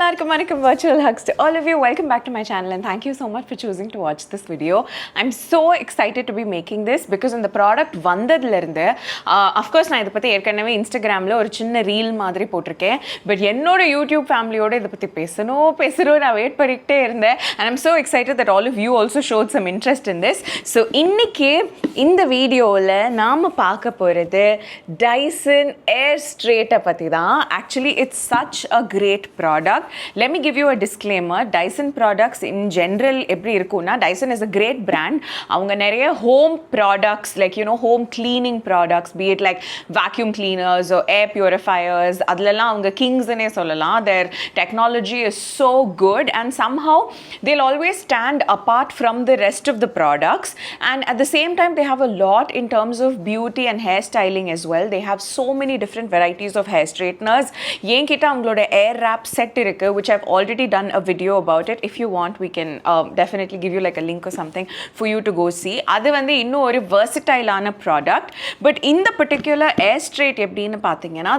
Hello, virtual hugs to all of you. Welcome back to my channel and thank you so much for choosing to watch this video. I'm so excited to be making this because in the product vandadilirundhu of course நான் இத பத்தி ஏற்கனவே இன்ஸ்டாகிராம்ல ஒரு சின்ன reel மாதிரி போட்டுருக்கேன். But என்னோட யூடியூப் ஃபேமிலியோட இத பத்தி பேசணும் நான் வெயிட் பண்ணிட்டே இருந்தேன். And I'm so excited that all of you also showed some interest in this. So இன்னைக்கு இந்த வீடியோல நாம பார்க்க போறது Dyson Airstrait பத்தி தான். Actually it's such a great product. Let me give you a disclaimer. Dyson products in general எப்படி இருக்கும்னா Dyson is a great brand. அவங்க நிறைய home products like home cleaning products, be it like vacuum cleaners or air purifiers, அதெல்லாம் அவங்க கிங்ஸ்னே சொல்லலாம். Their technology is so good and somehow they'll always stand apart from the rest of the products, and at the same time they have a lot in terms of beauty and hair styling as well. They have so many different varieties of hair straighteners. என்கிட்ட அவங்களோட air wrap set இருக்கு, which I've already done a video about it. If you want, we can definitely give you like a link or something for you to go see. அது வந்து இன்னும் ஒரு versatile ஆன product. But in the particular Airstrait எப்படின்னு பார்த்தீங்கன்னா,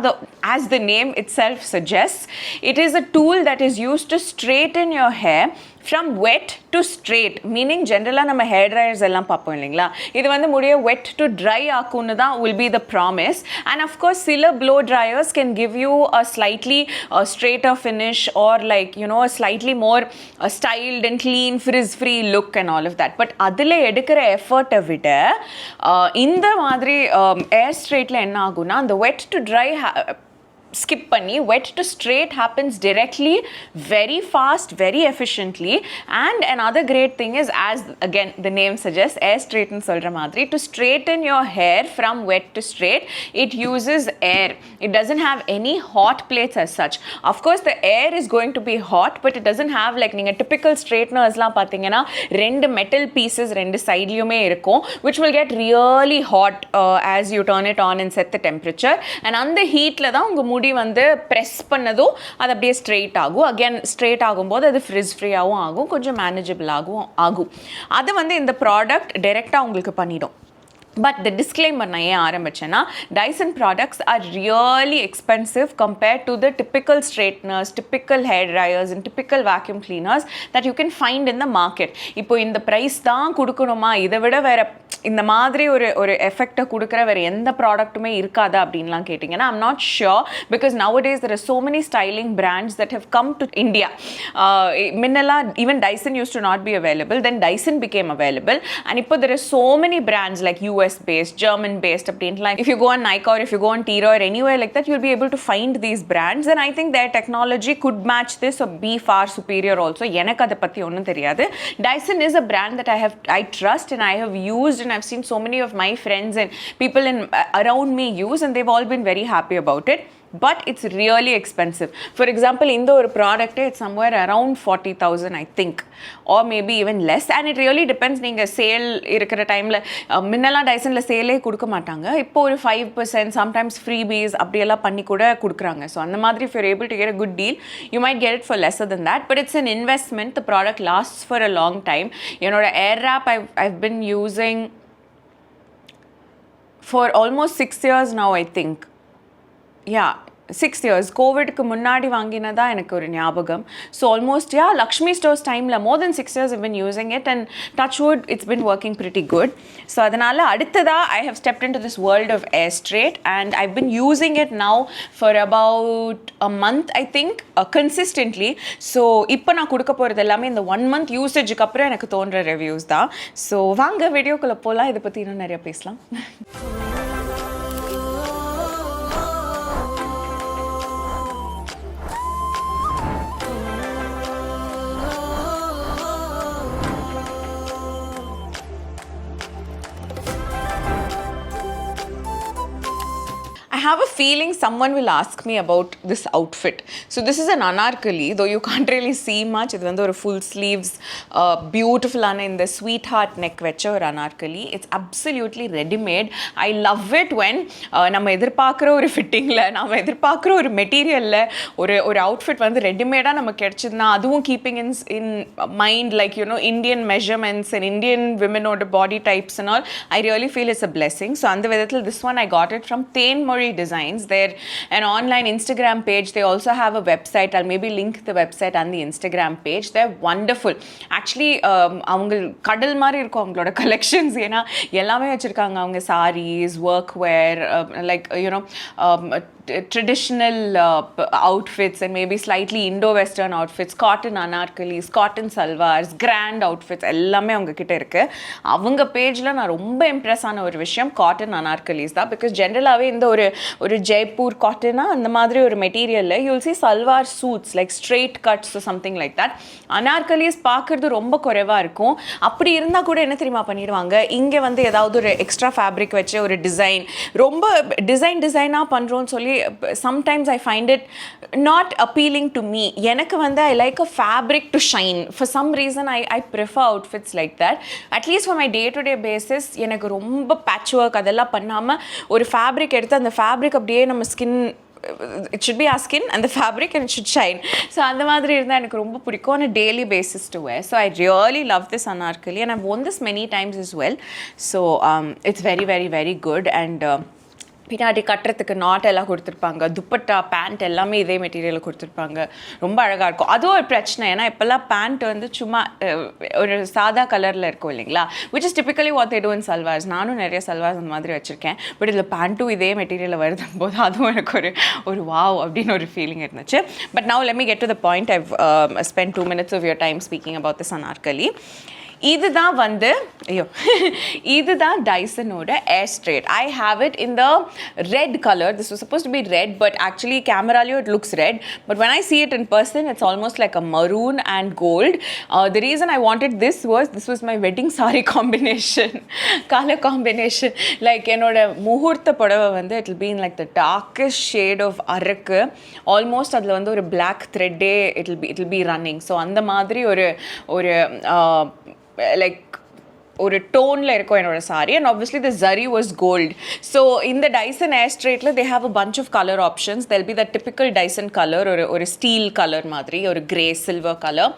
as the name itself suggests, it is a tool that is used to straighten your hair from wet to straight, meaning generally நம்ம hair dryers எல்லாம் பார்ப்போம் இல்லைங்களா, இது வந்து முடிய wet to dry ஆக்குன்னு தான் will be the promise. And of course சில blow dryers can give you a slightly straighter finish or like a slightly more styled and clean frizz free look and all of that. But அதில் எடுக்கிற எஃபர்ட்டை விட இந்த மாதிரி Airstraightல என்ன ஆகும்னா, அந்த wet to dry skip பண்ணி wet to straight happens directly, very fast, very efficiently. And another great thing is, as again the name suggests, Airstrait ன்னு சொல்ற மாதிரி, to straighten your hair from wet to straight, it uses air. It doesn't have any hot plates as such. Of course the air is going to be hot, but it doesn't have like நீங்க typical straightenersலாம் பார்த்தீங்கன்னா ரெண்டு metal pieces ரெண்டு சைட்லயுமே இருக்கும், which will get really hot as you turn it on and set the temperature. And அந்த ஹீட்ல தான் உங்க முடி வந்து press பண்ணதும் அது அப்படியே ஸ்ட்ரெயிட் ஆகும். அகைன் ஸ்ட்ரெயிட் ஆகும்போது அது ஃப்ரிஸ் ஃப்ரீயாகவும் ஆகும், கொஞ்சம் மேனேஜபிள் ஆகும். அது வந்து இந்த ப்ராடக்ட் டைரெக்டாக உங்களுக்கு பண்ணிடும். But the disclaimer நான் ஏன் ஆரம்பிச்சேன்னா, Dyson products are really expensive compared to the typical straighteners, typical hair dryers and typical vacuum cleaners that you can find in the market. இப்போ இந்த ப்ரைஸ் தான் கொடுக்கணுமா, இதை விட வேற இந்த மாதிரி ஒரு எஃபெக்டை கொடுக்குற வேறு எந்த ப்ராடக்ட்டுமே இருக்காது அப்படின்லாம் கேட்டிங்கன்னா, I'm not sure, because nowadays there are so many styling brands that have come to India. முன்னெல்லாம் even Dyson used to not be available, then Dyson became available, and இப்போ there are so many brands like US based, German based அப்படின்லாம். If you go on Nike or if you go on Tira or anywhere like that, you'll be able to find these brands, and I think their technology could match this or be far superior also. எனக்கு அதை பற்றி ஒன்றும் தெரியாது. Dyson is a brand that I trust and I have used, and I've seen so many of my friends and people around me use, and they've all been very happy about it. But it's really expensive. For example, இந்த ஒரு product it's somewhere around 40,000 I think, or maybe even less, and it really depends. நீங்க sale இருக்கிற டைம்ல முன்னெல்லாம் டைசன்ல சேலே கொடுக்க மாட்டாங்க, இப்போ ஒரு 5% sometimes freebies அப்படியெல்லாம் பண்ணி கூட கொடுக்குறாங்க. ஸோ அந்த மாதிரி if you're able to get a good deal, you might get it for lesser than that, but it's an investment. The product lasts for a long time. என்னோட air wrap I've been using for almost 6 years now I think. Yeah, 6 years. கோவிட்க்கு முன்னாடி வாங்கினதா எனக்கு ஒரு ஞாபகம். So almost Lakshmi stores டைமில் more than 6 years I've been using it, and touch wood, it's been working pretty good. So அதனால் அடுத்ததாக I have stepped into this world of Airstrait, and I've been using it now for about a month I think, consistently. So இப்போ நான் கொடுக்க போகிறது எல்லாமே இந்த 1 month யூசேஜுக்கு அப்புறம் எனக்கு தோன்ற ரிவ்யூஸ் தான். ஸோ வாங்க வீடியோக்குள்ளே போகலாம், இதை பற்றி இன்னும் நிறைய பேசலாம். I have a feeling someone will ask me about this outfit. So this is an anarkali, though you can't really see much. It's வந்து ஒரு full sleeves beautiful ஆன இந்த sweetheart neck வச்ச ஒரு anarkali. It's absolutely ready made. I love it when நம்ம எதிர்பார்க்குற ஒரு ஃபிட்டிங்கில், நம்ம எதிர்பார்க்குற ஒரு மெட்டீரியலில் ஒரு அவுட்ஃபிட் வந்து ரெடிமேடாக நமக்கு கிடைச்சதுன்னா, அதுவும் keeping in mind like Indian measurements and Indian விமனோட body types and all, I really feel it's a blessing. So அந்த விதத்தில் this one I got it from Thenmozhi design. designs. They're an online Instagram page. They also have a website. I'll maybe link the website and the Instagram page. They're wonderful. Actually, அவங்க கடல் மாதிரி இருக்கும் அவங்களோட collections. ஏன்னா எல்லாமே வச்சுருக்காங்க. அவங்க sarees, workwear, like, you know, traditional outfits and maybe slightly Indo-Western outfits, cotton anarkalis, cotton salwars, grand outfits எல்லாமே அவங்க கிட்ட இருக்கு. அவங்க பேஜில் நான் ரொம்ப இம்ப்ரெஸ் ஆன ஒரு விஷயம் காட்டன் அனார்கலிஸ் தான். பிகாஸ் ஜென்ரலாகவே இந்த ஒரு ஜெய்ப்பூர் காட்டனா அந்த மாதிரி ஒரு மெட்டீரியலில் you'll see salwar suits like straight cuts something like that. Anarkalis பார்க்குறது ரொம்ப குறைவாக இருக்கும். அப்படி இருந்தால் கூட என்ன தெரியுமா பண்ணிடுவாங்க, இங்கே வந்து ஏதாவது ஒரு எக்ஸ்ட்ரா ஃபேப்ரிக் வச்சு ஒரு டிசைன் ரொம்ப டிசைனாக பண்ணுறோன்னு சொல்லி sometimes I find it not appealing to me. எனக்கு வந்து I like a fabric to shine. For some reason I prefer outfits like that. At least for my day to day basis எனக்கு ரொம்ப patchwork அதெல்லாம் பண்ணாமல் ஒரு fabric எடுத்து அந்த fabric அப்படியே நம்ம skin, it should be our skin and the fabric and it should shine. So அந்த மாதிரி இருந்தால் எனக்கு ரொம்ப பிடிக்கும் on a daily basis to wear. So I really love this anarkali and I've worn this many times as well. So it's very very very good. And பின்னாடி கட்டுறதுக்கு not எல்லாம் கொடுத்துருப்பாங்க. துப்பட்டா பேண்ட் எல்லாமே இதே மெட்டீரியலில் கொடுத்துருப்பாங்க. ரொம்ப அழகாக இருக்கும். அதுவும் ஒரு பிரச்சனை, ஏன்னா இப்போல்லாம் பேண்ட் வந்து சும்மா ஒரு சாதா கலரில் இருக்கும் இல்லைங்களா, which is typically what they do in salwars. நானும் நிறைய சல்வார்ஸ் அந்த மாதிரி வச்சுருக்கேன். பட் இதில் பேண்ட்டும் இதே மெட்டீரியலில் வருதும் போது அதுவும் எனக்கு ஒரு வாவ் அப்படின்னு ஒரு ஃபீலிங் இருந்துச்சு. But now let me get to the point. I've spent 2 minutes of your time speaking about this anarkali. இதுதான் வந்து இதுதான் டைசனோட Airstrait. I have it in the red color. This was supposed to be red, but actually cameraலயோ it looks red, but when I see it in person it's almost like a maroon and gold. The reason I wanted this was my wedding saree combination, color combination. Like என்னோட முகூர்த்த புடவை வந்து it will be in like the darkest shade of Araku, almost அதில் வந்து ஒரு black thread it will be running. So அந்த மாதிரி ஒரு like ஒரு டோனில் இருக்கும் என்னோட sari. And obviously the zari was gold. So இந்த டைசன் ஏர்ஸ்ட்ரேட்டில் they have a bunch of colour options. There'll be the typical Dyson colour, ஒரு ஸ்டீல் கலர் மாதிரி, ஒரு grey silver colour.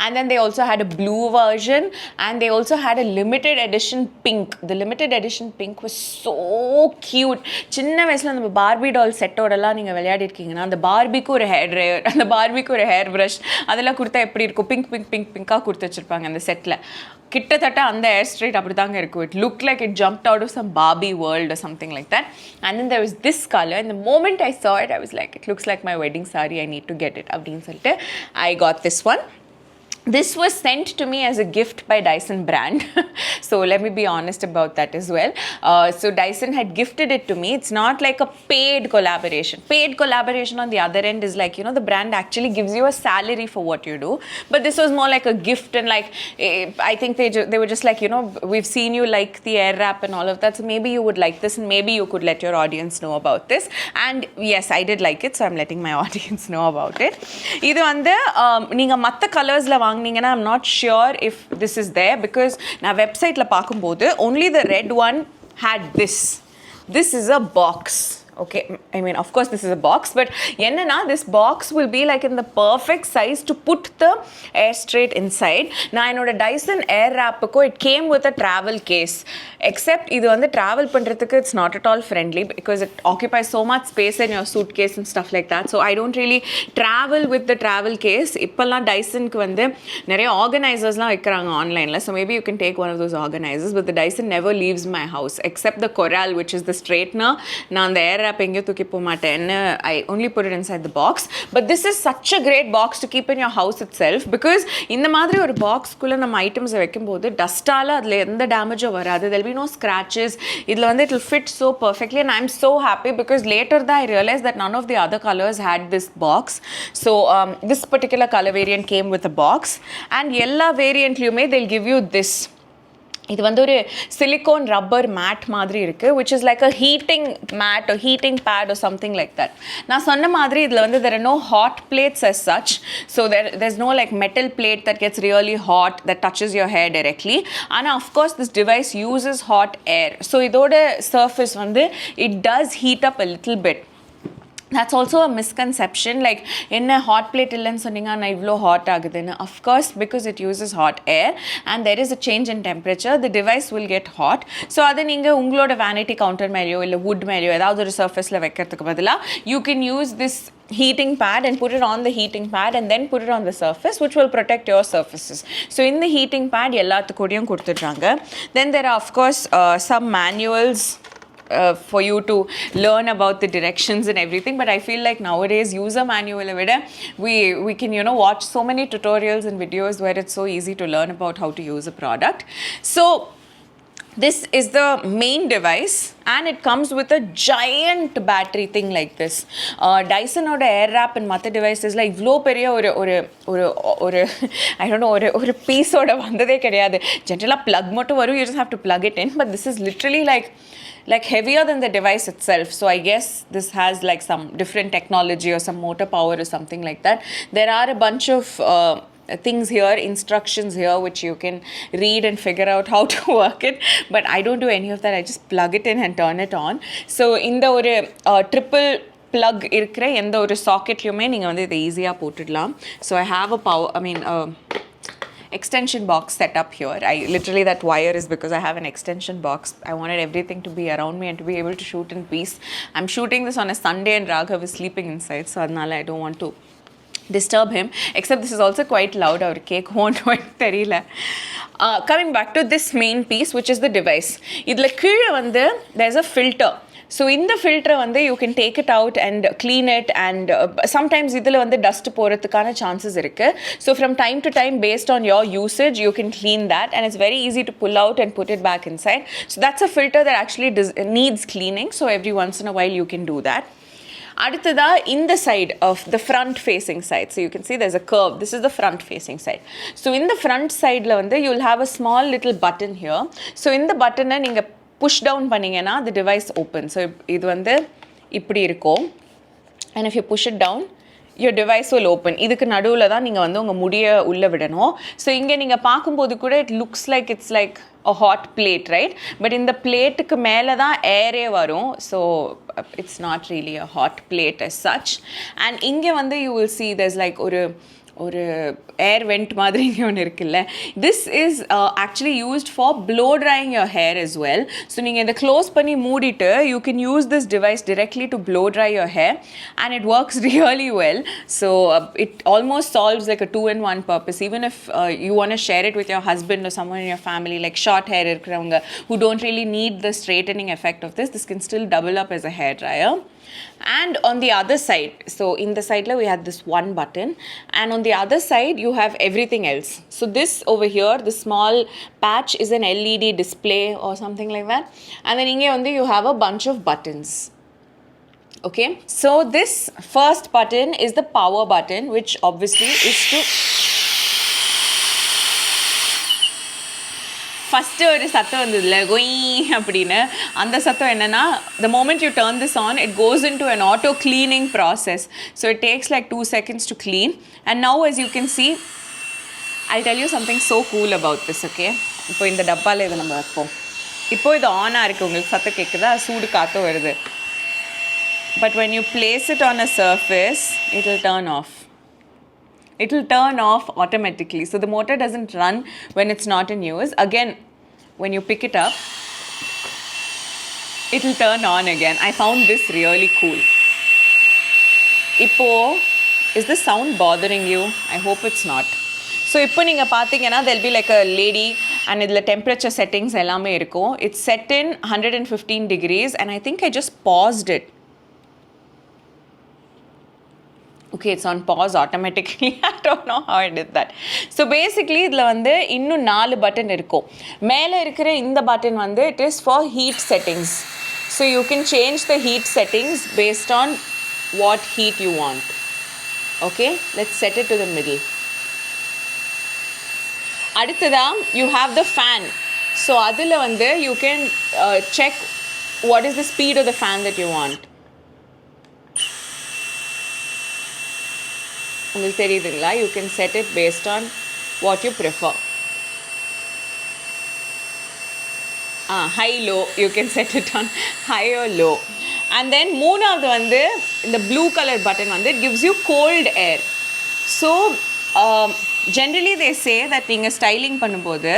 And then they also had a blue version and they also had a limited edition pink. The limited edition pink was so cute. சின்ன வயசில் நம்ம Barbie doll செட்டோடலாம் நீங்கள் விளையாடி இருக்கீங்கன்னா அந்த பார்பிக்கு ஒரு ஹேர் ட்ரையர், அந்த பார்பிக்கு ஒரு ஹேர் ப்ரஷ் அதெல்லாம் கொடுத்தா எப்படி இருக்கும், பிங்காக கொடுத்து வச்சுருப்பாங்க அந்த செட்டில். கிட்டத்தட்ட அந்த Airstrait அப்படி தாங்க இருக்கும். It looked like it jumped out of some Barbie world or something like that. And then there was this color, and the moment I saw it I was like, it looks like my wedding saree, I need to get it அப்படின்னு சொல்லிட்டு I got this one. This was sent to me as a gift by Dyson brand. So let me be honest about that as well. So Dyson had gifted it to me. It's not like a paid collaboration. Paid collaboration on the other end is like, you know, the brand actually gives you a salary for what you do. But this was more like a gift, and like I think they were just like, you know, we've seen you like the air wrap and all of that, so maybe you would like this and maybe you could let your audience know about this. And yes, I did like it, so I'm letting my audience know about it. இது வந்து நீங்க மத்த கலர்ஸ்ல வாங்குனீங்கன்னா I'm not sure if this is there, because நான் வெப்சைட்ல பார்க்கும்போது only the red one had this. This is a box. Okay, I mean, of course this is a box, but என்னன்னா this box will be like in the perfect size to put the Airstrait inside. நான் என்னோட Dyson Airwrapக்கு it came with a travel case, except இது வந்து travel பண்றதுக்கு it's not at all friendly because it occupies so much space in your suitcase and stuff like that. So I don't really travel with the travel case. இப்பெல்லாம் Dysonக்கு வந்து நிறைய ஆர்கனைசர்ஸ்லாம் வைக்கிறாங்க ஆன்லைனில், so maybe you can take one of those organizers, but the Dyson never leaves my house except the Coral, which is the straightener. நான் அந்த Airwrap எங்கேயும் தூக்கி போக மாட்டேன்னு I only put it inside the box. But this is such a great box to keep in your house itself, because இந்த மாதிரி ஒரு பாக்ஸ்குள்ளே நம்ம ஐட்டம்ஸை வைக்கும்போது டஸ்ட்டால் அதில் எந்த டேமேஜும் வராது. There'll be no scratches. இதில் வந்து it will fit so perfectly, and I'm so happy because later that I realized that none of the other colors had this box. So this particular color variant came with a box, and எல்லா வேரியண்ட்லையுமே they'll give you this. இது வந்து ஒரு silicone rubber mat மாதிரி இருக்குது, which is like a heating mat or heating pad or something like that. நான் சொன்ன மாதிரி இதில் வந்து there are no hot plates as such, so there's no like metal plate that gets really hot that touches your hair directly. ஆனால் of course this device uses hot air, so இதோட surface வந்து it does heat up a little bit. that's also a misconception. Like in a hot plate illennu sonninga na ivlo hot agudenu, of course, because it uses hot air and there is a change in temperature, the device will get hot. So adu neenga ungaloda vanity counter meliyo illa wood meliyo edavadhu oru surface la vekkradhukku badala you can use this heating pad and put it on the heating pad and then put it on the surface, which will protect your surfaces. So in the heating pad ellathukudiyum kuduthiranga. Then there are of course some manuals for you to learn about the directions and everything, but I feel like nowadays user manual we can watch so many tutorials and videos where it's so easy to learn about how to use a product. So this is the main device and it comes with a giant battery thing like this. Dyson Airwrap and matha devices like ivlo periya or I don't know or piece oda vandade kediyadu. Generally plug mottu varu, you just have to plug it in, but this is literally like heavier than the device itself. So I guess this has like some different technology or some motor power or something like that. There are a bunch of things here, instructions here, which you can read and figure out how to work it, but I don't do any of that. I just plug it in and turn it on. So in the triple plug irukra endha oru socket lume neenga vandu idu easy ah pottidlam. So I have a power extension box set up here. Literally that wire is because I have an extension box. I wanted everything to be around me and to be able to shoot in peace. I'm shooting this on a Sunday and Raghav is sleeping inside, so adnala I don't want to disturb him, except this is also quite loud. Our cake won't theriyala. Coming back to this main piece, which is the device, idla keela vande there's a filter. So in the filter vande you can take it out and clean it, and sometimes idhula vande dust porathukana chances irukku. So from time to time, based on your usage, you can clean that, and it's very easy to pull out and put it back inside. So that's a filter that actually needs cleaning, so every once in a while you can do that. Adutha in the side of the front facing side, so you can see there's a curve. This is the front facing side. So in the front side la vande you'll have a small little button here. So in the button neenga push down பண்ணீங்கன்னா the device opens. So இது வந்து இப்படி இருக்கும், and if you push it down your device will open. இதுக்கு நடுவுல தான் நீங்க வந்து உங்க முடிய உள்ள விடணும். So இங்க நீங்க பாக்கும்போது கூட it looks like it's like a hot plate, right? But in the plate-க்கு மேல தான் air வரும். So it's not really a hot plate as such. And இங்க வந்து you will see there's like ஒரு air vent மாதிரி ஒன்று இருக்குல்ல. This is actually used for blow drying your hair as well. So நீங்கள் இதை க்ளோஸ் பண்ணி மூடிட்டு you can use this device directly to blow dry your hair, and it works really well. So it almost solves like a 2-in-1 purpose. Even if you want to share it with your husband or someone in your family, like short hair இருக்கிறவங்க who don't really need the straightening effect of this can still double up as a hair dryer. And on the other side, so in the side we had this one button, and on the other side you have everything else. So this over here, the small patch, is an LED display or something like that, and then inge vandu you have a bunch of buttons. Okay, so this first button is the power button, which obviously is to first ஒரு சத்தம் வந்ததில்ல கொய் அப்படின்னு. அந்த சத்தம் என்னென்னா, the moment you turn this on, it goes into an auto cleaning process. So it takes like 2 seconds to clean. And now as you can see, I'll tell you something so cool about this, okay? இப்போ இந்த டப்பாவில் இதை நம்ம வைப்போம். இப்போ இது ஆனாக இருக்குது, உங்களுக்கு சத்தம் கேட்குதா, சூடு காற்று வருது. But when you place it on a surface, it will turn off. It will turn off automatically. So the motor doesn't run when it's not in use. Again, when you pick it up, it will turn on again. I found this really cool. Ipo, is this sound bothering you? I hope it's not. So இப்போ நீங்க பாத்தீங்கன்னா there'll be like a lady, and இதுல temperature settings எல்லாமே இருக்கும். It's set in 115 degrees, and I think I just paused it. Okay, it's on pause automatically. I don't know how I did that. So basically இதில் வந்து இன்னும் 4 button இருக்கும். மேலே இருக்கிற இந்த பட்டன் வந்து it is for heat settings. So you can change the heat settings based on what heat you want. Okay, let's set it to the middle. அடுத்ததா you have the fan. So அதில் வந்து you can check what is the speed of the fan that you want. உங்களுக்கு தெரியுதுங்களா? You can set it based on what you prefer. High low, you can set it on high or low. And then மூணாவது வந்து இந்த blue colour button வந்து it gives you cold air. So generally they say that நீங்கள் styling பண்ணும்போது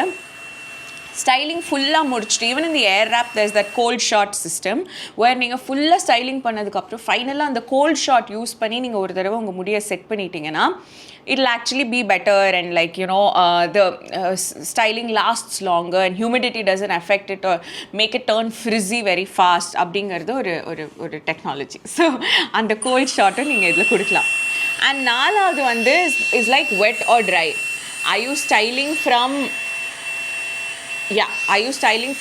styling ஃபுல்லாக முடிச்சுட்டு even இந்த air wrap there is that cold shot system where நீங்கள் ஃபுல்லாக ஸ்டைலிங் பண்ணதுக்கப்புறம் ஃபைனலாக அந்த கோல்ட் ஷாட் யூஸ் பண்ணி நீங்கள் ஒரு தடவை உங்கள் முடியை செட் பண்ணிட்டீங்கன்னா it will actually be better and like you know the styling lasts longer and humidity doesn't affect it or make it turn frizzy very fast அப்படிங்கிறது ஒரு டெக்னாலஜி. ஸோ அந்த கோல்ட் ஷாட்டை நீங்கள் இதில் கொடுக்கலாம். அண்ட் நாலாவது வந்து is like wet or dry. Are you styling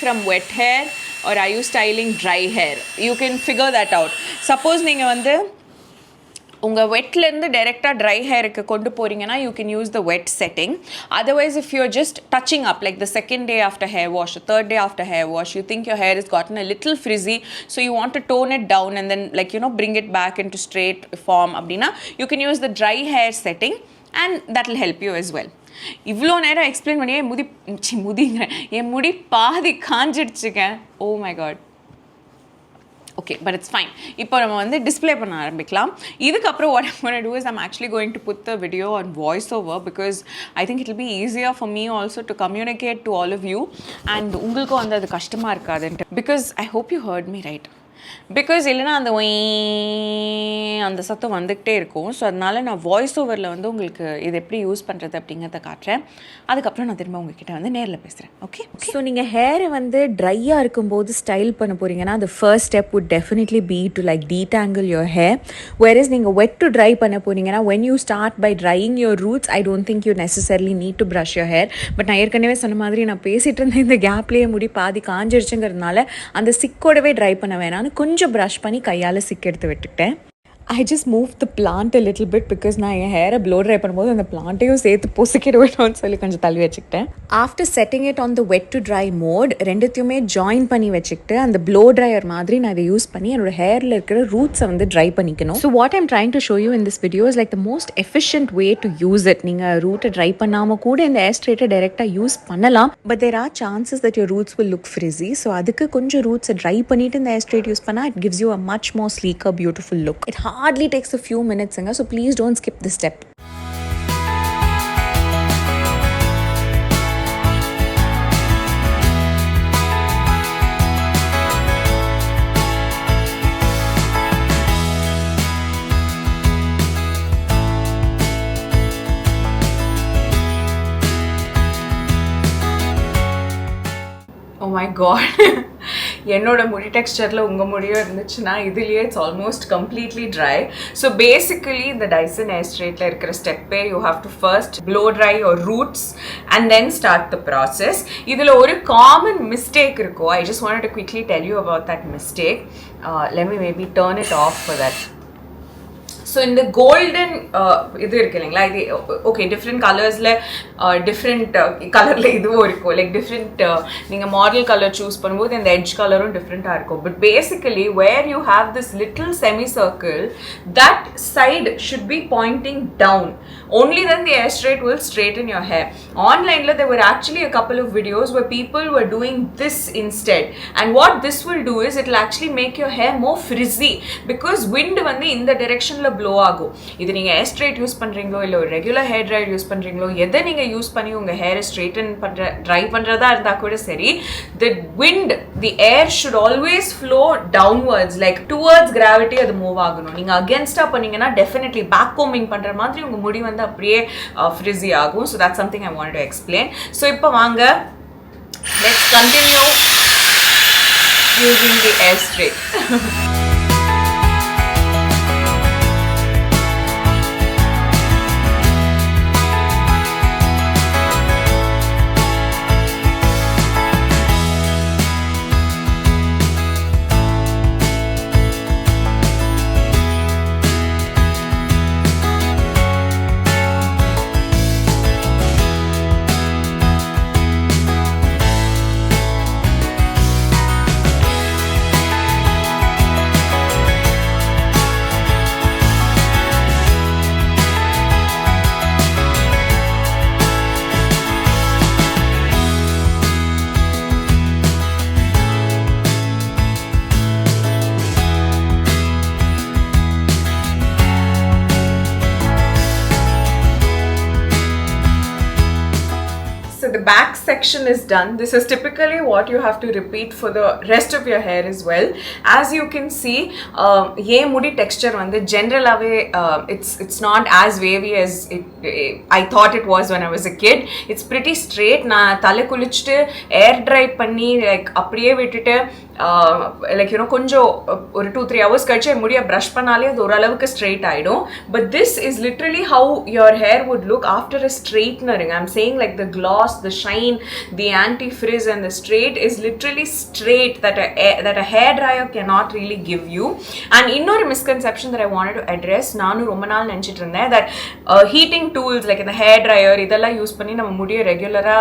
from wet hair or are you styling dry hair? You can figure that out. Suppose நீங்கள் வந்து உங்கள் வெட்லேருந்து டைரெக்டாக ட்ரை ஹேருக்கு கொண்டு போகிறீங்கன்னா you can use the wet setting. Otherwise if you're just touching up like the second day after hair wash, the third day after hair wash, you think your hair has gotten a little frizzy, so you want to tone it down and then like you know bring it back into straight form அப்படின்னா you can use the dry hair setting and that will help you as well. இவ்வளோ நேரம் explain பண்ணி என் முடி பாதி காஞ்சிடுச்சுங்க. Oh my god. Okay but it's fine. இப்போ நம்ம வந்து டிஸ்பிளே பண்ண ஆரம்பிக்கலாம். இதுக்கப்புறம் what I'm going to do is I'm actually going to put the video on voice over because I think it will be easier for me also to communicate to all of you and உங்களுக்கும் வந்து அது கஷ்டமாக இருக்காதுன்ட்டு because I hope you heard me right. Because இல்லைனா அந்த சத்தம் வந்துக்கிட்டே இருக்கும். So அதனால் நான் வாய்ஸ் ஓவரில் வந்து உங்களுக்கு இது எப்படி யூஸ் பண்ணுறது அப்படிங்கிறத காட்டுறேன். அதுக்கப்புறம் நான் திரும்ப உங்ககிட்ட வந்து நேரில் பேசுகிறேன். ஓகே. ஸோ நீங்கள் ஹேரை வந்து ட்ரையாக இருக்கும்போது ஸ்டைல் பண்ண போகிறீங்கன்னா the first step would definitely be to like detangle your hair. Whereas நீங்கள் wet to dry பண்ண போகிறீங்கன்னா when you start by drying your roots, I don't think you necessarily need to brush your hair. But நான் ஏற்கனவே சொன்ன மாதிரி நான் பேசிகிட்டு இருந்தேன் இந்த கேப்லேயே முடி பாதி காஞ்சிருச்சுங்கிறதுனால அந்த சிக்கோடவே ட்ரை பண்ண வேணான்னு கொஞ்சம் ப்ரஷ் பண்ணி கையால் சிக் எடுத்து விட்டுக்கிட்டேன். I just moved the plant a little bit because நான் என் ஹேரை ப்ளோ ட்ரை பண்ணும்போது அந்த பிளான்ட்டையும் சேர்த்து பொசுக்கிட வேணும்னு சொல்லி கொஞ்சம் தள்ளி வச்சுக்கிட்டேன். After setting it on the wet to dry mode ரெண்டுத்தையுமே ஜாயின் பண்ணி வச்சுக்கிட்டு அந்த ப்ளோ ட்ரையர் மாதிரி நான் இதை யூஸ் பண்ணி என்னோட ஹேரில் இருக்கிற ரூட்ஸை வந்து ட்ரை பண்ணிக்கணும். So what I'm trying to show you in this video is like the most efficient way to use it. நீங்கள் ரூட்டை ட்ரை பண்ணாமல் கூட இந்த ஏர்ஸ்ட்ரைட்டை டைரெக்டாக யூஸ் பண்ணலாம். But there are chances that your roots will look frizzy. So அதுக்கு கொஞ்சம் ரூட்ஸை ட்ரை பண்ணிவிட்டு இந்த ஏர்ஸ்ட்ரைட் யூஸ் பண்ணால் it gives you a much more sleeker beautiful look. It hardly takes a few minutes, so please don't skip this step. Oh my god. என்னோட முடி டெக்ஸ்டரில் உங்கள் முடியும் இருந்துச்சுன்னா இதுலேயே it's almost completely dry. So basically இந்த Dyson ஏர்ஸ்ட்ரைட்டில் இருக்கிற ஸ்டெப்பே you have to first blow dry your roots and then start the process. இதில் ஒரு காமன் மிஸ்டேக் இருக்கும். I just want to quickly tell you about that mistake. Let me maybe turn it off for that. So இந்த golden இது இருக்கு இல்லைங்களா, இது okay different கலர்ஸில் different கலரில் இதுவும் இருக்கும். லைக் டிஃப்ரெண்ட் நீங்கள் மாடல் கலர் சூஸ் பண்ணும்போது இந்த எட்ஜ் கலரும் டிஃப்ரெண்ட்டாக இருக்கும். But basically where you have this little semi circle, that side should be pointing down. Only then the Airstrait will straighten your hair. Online there were actually a couple of videos where people were doing this instead. And what this will do is it will actually make your hair more frizzy because wind வந்து இந்த directionல blow ஆகும். இது நீங்க Airstrait use பண்றீங்களோ இல்ல ஒரு regular hair dryer use பண்றீங்களோ எதை நீங்க யூஸ் பண்ணி உங்க ஹேரை ஸ்ட்ரெயிட்டன் ட்ரை பண்றதா இருந்தா கூட சரி, the wind, the air should always flow downwards, like towards gravity அது மூவ் ஆகணும். நீங்க அகேன்ஸ்டா பண்ணீங்கன்னா definitely back combing பண்ற மாதிரி உங்க முடி வந்து அப்படியே frizzy ஆகும். So that's something I wanted to explain. So இப்போ வாங்க, let's continue using the Airstrait. the back section is done. This is typically what you have to repeat for the rest of your hair as well. As you can see, ye mudi texture vandu generally it's not as wavy as I thought it was when I was a kid. It's pretty straight. Na thala kulichittu air dry panni like அப்படியே விட்டுட்டு like you know கொஞ்சம் ஒரு 2-3 hours கழிச்சு முடிய brush பண்ணாலே அது ஓரளவுக்கு straight ஆயிடும். But this is literally how your hair would look after a straightening. I'm saying like the gloss, the shine, the anti-frizz and the straight is literally straight that a hair dryer cannot really give you. And இன்னொரு misconception that I wanted to address, நானும் ரொம்ப நாள் நினைச்சிட்டு இருந்தேன் that heating tools like in the hair dryer இதெல்லாம் use பண்ணி நம்ம முடிய ரெகுலரா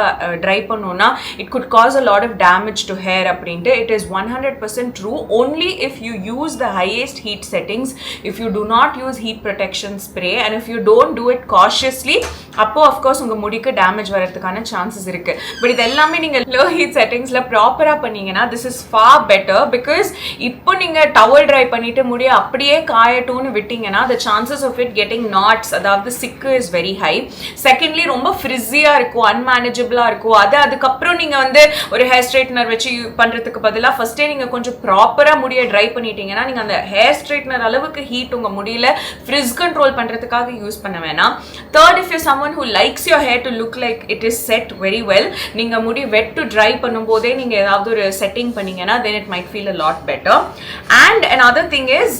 dry பண்ணோம்னா it could cause a lot of damage to hair அப்படின்ட்டு. It is 100% true only if you use the highest heat settings, if you do not use heat protection spray, and if you don't do it cautiously, அப்போ of course உங்க முடிக்கு damage வரதுக்கான chances இருக்கு. But இது எல்லாமே நீங்க low heat settingsல ப்ராப்பரா பண்ணீங்கன்னா this is far better, because இப்போ நீங்க towel dry பண்ணிட்டு முடிய அப்படியே காயட்டும்னு விட்டீங்கன்னா the chances of it getting knots, அதாவது சிக்கு is very high. Secondly, ரொம்ப frizzy-ஆ இருக்கும், unmanageable-ஆ இருக்கும். அதுக்கப்புறம் நீங்க வந்து ஒரு hair straightener வச்சு பண்றதுக்கு பதிலா first நீங்க கொஞ்சம் ப்ராப்பரா முடிய ட்ரை பண்ணிட்டீங்கன்னா நீங்க அந்த ஹேர் ஸ்ட்ரைட்னர் அளவுக்கு ஹீட் உங்க முடியல ஃப்ரிஸ் கண்ட்ரோல் பண்றதுக்காக யூஸ் பண்ண வேணாம். Third, if you're someone who likes your hair to look like it is set very well, நீங்க முடி wet to dry பண்ணும்போதே நீங்க ஏதாவது ஒரு செட்டிங் பண்ணீங்கன்னா then it might feel a lot better. And another thing is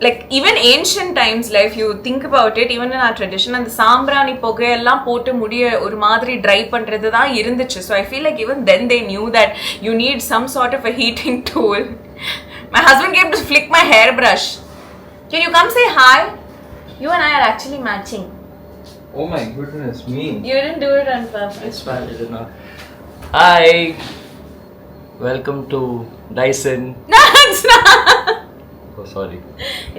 like even ancient times, like if you think about it, even in our tradition, and the sambrani pogai ellam potu mudiya oru madri dry pandrathu da irunduchu. So I feel like even then they knew that you need some sort of a heating tool. My husband came to flick my hairbrush. Can you come say hi? You and I are actually matching. Oh my goodness me. You didn't do it on purpose. It's fine, I did not. Hi. Welcome to Dyson. No, it's not. Oh, sorry.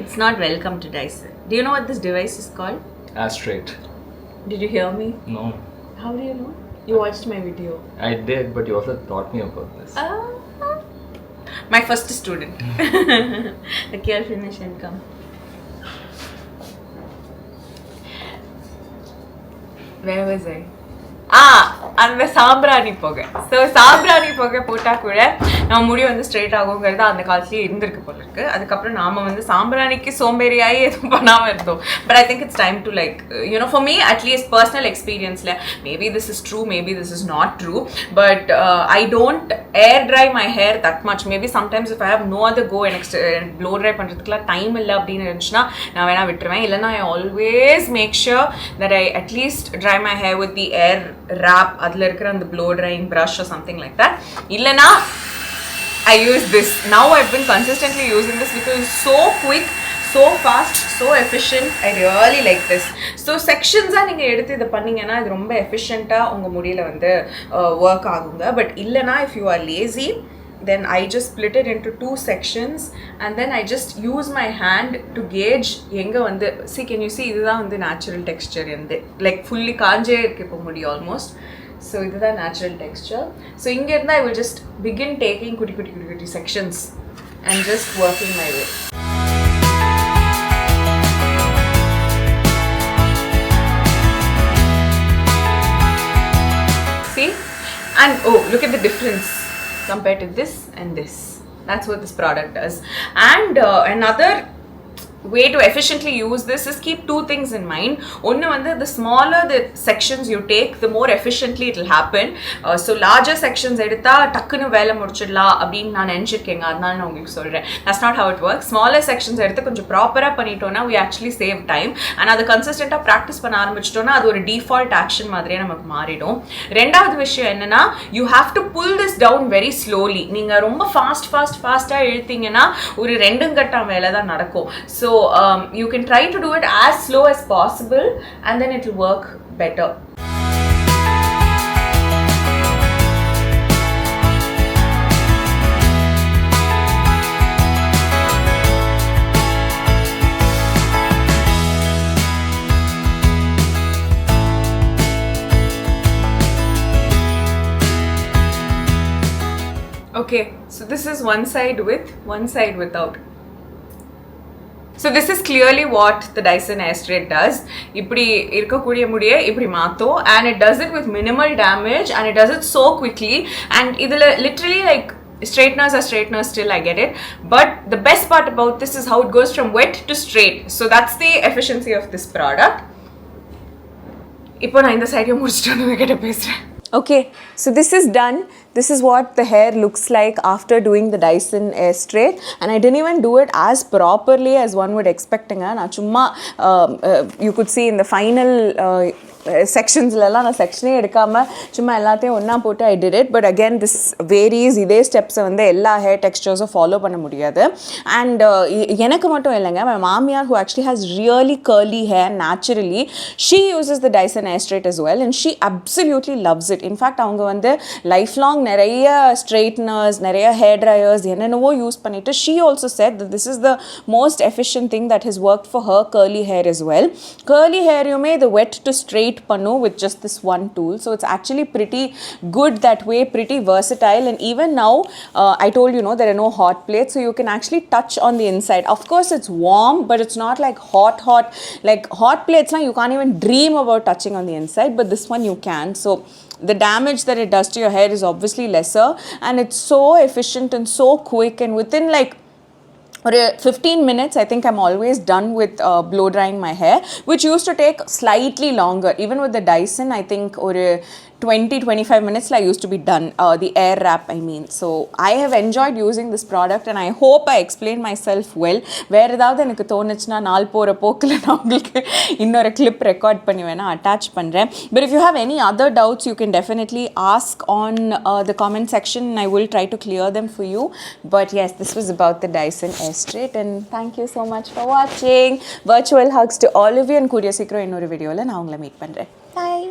It's not welcome to Dyson. Do you know what this device is called? Airstrait. Did you hear me? No. How do you know? You watched my video. I did, but you also taught me about this. My first student. The care finish and come. Where was I? அந்த சாம்பிராணி புகை. So சாம்பிராணி புகை போட்டால் கூட நம்ம முடி வந்து ஸ்ட்ரெயிட் ஆகுங்கிறது அந்த காலத்துலேயே இருந்திருக்கு போல இருக்கு. அதுக்கப்புறம் நாம் வந்து சாம்பிராணிக்கு சோம்பேறியாகி எதுவும் பண்ணாமல் இருந்தோம். But I think it's time to like you know for me at least personal எக்ஸ்பீரியன்ஸில் maybe this is true, maybe this is not true, but I don't air dry my hair that much. Maybe sometimes if I have no other go எனக்கு blow try பண்ணுறதுக்குலாம் time இல்லை அப்படின்னு இருந்துச்சுன்னா நான் வேணால் விட்டுருவேன். இல்லைன்னா I always make sure that I at least try my hair with the air wrap, adla irukra and the blow drying brush or something like that. Illana I use this. Now I've been consistently using this because it's so quick, so fast, so efficient. I really like this. So sections ah neenga eduthu idu panningena idu romba efficient ah unga mudiyila vandu work agunga. But illana if you are lazy, then I just split it into 2 sections and then I just use my hand to gauge enga vandu. See, can you see idha vandu natural texture ende like fully kaanje irukku ipo mudi almost. So idha natural texture. So inga irundha I will just begin taking kuti sections and just working my way. See? And oh, look at the difference compared to this and this. That's what this product does. And another way to efficiently use this is keep 2 things in mind. One, the smaller the sections you take, the more efficiently it will happen. So larger sections edutha takkunu vela mudichidala appdin naan nenichirkenga, adnala na ungalku solren. That's not how it works. Smaller sections edutha konjam proper ah pannitona we actually save time, and adu consistent ah practice panna aarambichitona adu oru default action madriye namakku maaridum. Rendavathu vishayam enna, you have to pull this down very slowly. Neenga romba fast ah elthingena oru rendum kattam vela da nadakum. So you can try to do it as slow as possible and then it will work better. Okay, so this is one side with, one side without. So this is clearly what the Dyson Airstrait does. இப்படி இருக்கக்கூடிய முடியை இப்படி மாத்தோ, and it does it with minimal damage, and it does it so quickly, and இதுல literally like straighteners are straighteners still, I get it, but the best part about this is how it goes from wet to straight. So that's the efficiency of this product. இப்போ நான் இந்த சைடியை முடிச்சிட்டு வந்து உங்ககிட்ட பேசுறேன். Okay, so this is done. This is what the hair looks like after doing the Dyson Airstrait, and I didn't even do it as properly as one would expect. Na chumma you could see in the final செக்ஷன்ஸ்லலாம் நான் செக்ஷனே எடுக்காமல் சும்மா எல்லாத்தையும் ஒன்றா போட்டு I did it. But again this varies. இதே ஸ்டெப்ஸை வந்து எல்லா hair டெக்ஸ்டர்ஸும் follow பண்ண முடியாது. அண்ட் எனக்கு மட்டும் இல்லைங்க, மை மாமியார் who actually has really curly hair naturally, she uses the Dyson Airstrait as well, and she absolutely loves it. In fact அவங்க வந்து லைஃப் லாங் நிறைய ஸ்ட்ரெயிட்னர்ஸ், நிறைய ஹேர் ட்ரையர்ஸ் என்னென்னவோ யூஸ் பண்ணிவிட்டு she also said that this is the most efficient thing that has worked for her curly hair as well. Curly hairயுமே the wet to straight pannu with just this one tool, so it's actually pretty good that way, pretty versatile. And even now I told you, there are no hot plates, so you can actually touch on the inside. Of course it's warm, but it's not like hot like hot plates now you can't even dream about touching on the inside, but this one you can. So the damage that it does to your hair is obviously lesser, and it's so efficient and so quick, and within like 15 minutes I think I'm always done with blow drying my hair, which used to take slightly longer. Even with the Dyson I think 20-25 minutes I used to be done. The air wrap I mean. So I have enjoyed using this product, and I hope I explained myself well. வேற ஏதாவது எனக்கு தோணுச்சுன்னா நாள் போகிற போக்கில் நான் உங்களுக்கு இன்னொரு கிளிப் ரெக்கார்ட் பண்ணி வேணால் அட்டாச் பண்ணுறேன். But if you have any other doubts you can definitely ask on the comment section, and I will try to clear them for you. But yes, this was about the Dyson Airstrait, and thank you so much for watching. Virtual hugs to all of you, and கூடிய சீக்கிரம் இன்னொரு வீடியோவில் நான் உங்களை meet பண்ணுறேன். Bye.